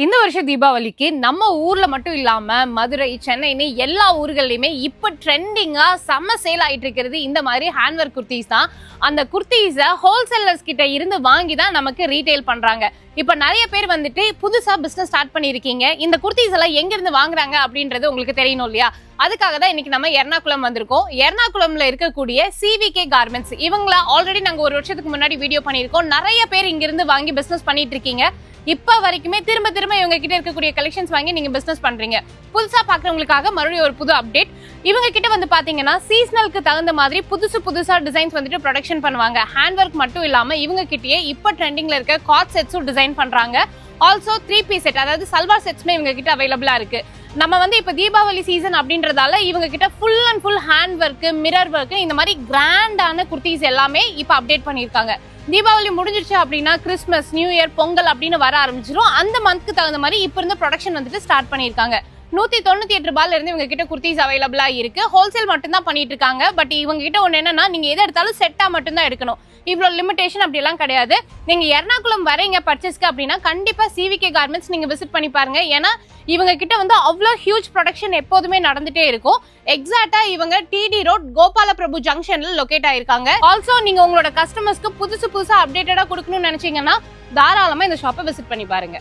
இந்த வருஷம் தீபாவளிக்கு நம்ம ஊர்ல மட்டும் இல்லாம மதுரை, சென்னைன்னு எல்லா ஊர்கள்லயுமே இப்ப ட்ரெண்டிங்கா செம்ம சேல் ஆயிட்டு இருக்கிறது இந்த மாதிரி ஹேண்ட்வொர்க் குர்த்திஸ் தான். அந்த குர்த்திஸை ஹோல்சேலர்ஸ் கிட்ட இருந்து வாங்கி தான் நமக்கு ரீட்டைல் பண்றாங்க. இப்ப நிறைய பேர் வந்துட்டு புதுசா பிசினஸ் ஸ்டார்ட் பண்ணிருக்கீங்க, இந்த குர்த்திஸ் எல்லாம் எங்க இருந்து வாங்குறாங்க அப்படின்றது உங்களுக்கு தெரியணும் இல்லையா? அதுக்காக தான் இன்னைக்கு நம்ம எர்ணாகுளம் வந்திருக்கோம். எர்ணாகுளம்ல இருக்கக்கூடிய சிவிகே கார்மெண்ட்ஸ், இவங்கள ஆல்ரெடி நாங்க ஒரு வருஷத்துக்கு முன்னாடி வீடியோ பண்ணியிருக்கோம். நிறைய பேர் இங்க இருந்து வாங்கி பிசினஸ் பண்ணிட்டு இருக்கீங்க. இப்ப வரைக்குமே திரும்ப திரும்ப இவங்க கிட்ட இருக்கக்கூடிய கலெக்ஷன்ஸ் வாங்கி நீங்க பிசினஸ் பண்றீங்க. புதுசா பாக்குறவங்களுக்காக மறுபடியும் ஒரு புது அப்டேட். இவங்க கிட்ட வந்து பாத்தீங்கன்னா சீசனலுக்கு தகுந்த மாதிரி புதுசா டிசைன்ஸ் வந்துட்டு ப்ரொடக்ஷன் பண்ணுவாங்க. ஹேண்ட் ஒர்க் மட்டும் இல்லாம இவங்க கிட்டயே இப்ப ட்ரெண்டிங்ல இருக்க காட் செட்ஸும் டிசைன் பண்றாங்க. ஆல்சோ 3 பீஸ் செட், அதாவது சல்வார் செட்ஸ்மே இவங்க கிட்ட அவைலபிளா இருக்கு. நம்ம வந்து இப்ப தீபாவளி சீசன் அப்படின்றதால இவங்க கிட்ட full and full hand work, mirror work, இந்த மாதிரி கிராண்டான குர்த்திஸ் எல்லாமே இப்ப அப்டேட் பண்ணிருக்காங்க. தீபாவளி முடிஞ்சிருச்சு அப்படின்னா கிறிஸ்மஸ், நியூ இயர், பொங்கல் அப்படின்னு வர ஆரம்பிச்சிடும். அந்த மந்த்க்கு தகுந்த மாதிரி இப்ப இருந்து ப்ரொடக்ஷன் வந்துட்டு ஸ்டார்ட் பண்ணிருக்காங்க. 198 ரூபாயில இருந்து இவங்க கிட்ட குர்த்திஸ் அவைலபிளா இருக்கு. ஹோல்சேல் மட்டும் தான் பண்ணிட்டு இருக்காங்க. பட் இவங்க கிட்ட ஒண்ணு என்னன்னா, நீங்க எதை எடுத்தாலும் செட்டா மட்டும் தான் எடுக்கணும். இவ்வளவு லிமிடேஷன் அப்படி எல்லாம் கிடையாது. நீங்க எர்ணாகுளம் வரீங்க பர்ச்சேஸ்க்கு அப்படின்னா கண்டிப்பா சிவிகே கார்மெண்ட்ஸ் நீங்க விசிட் பண்ணி பாருங்க. ஏன்னா இவங்க கிட்ட வந்து அவ்வளவு ஹியூஜ் ப்ரொடக்ஷன் எப்போதுமே நடந்துட்டே இருக்கும். எக்ஸாக்டா இவங்க டிடி ரோட் கோபால பிரபு ஜங்ஷன்ல லொகேட் ஆயிருக்காங்க. ஆல்சோ நீங்க உங்களோட கஸ்டமர்ஸ்க்கு புதுசா அப்டேட்டடா கொடுக்கணும்னு நினைச்சீங்கன்னா தாராளமா இந்த ஷாப்பை விசிட் பண்ணி பாருங்க.